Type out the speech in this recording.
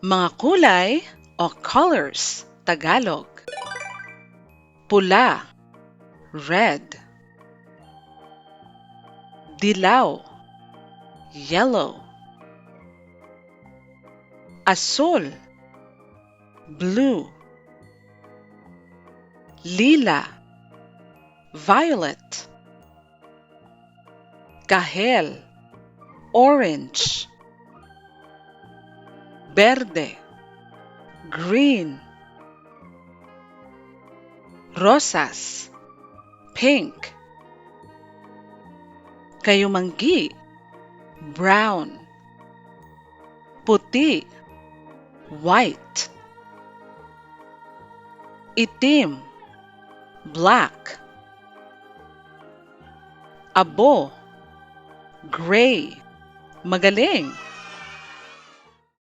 Mga kulay o colors, Tagalog. Pula, red. Dilaw, yellow. Azul, blue. Lila, violet. Kahel, orange. Verde, green. Rosas, pink. Kayumanggi, brown. Puti, white. Itim, black. Abo, gray. Magaling!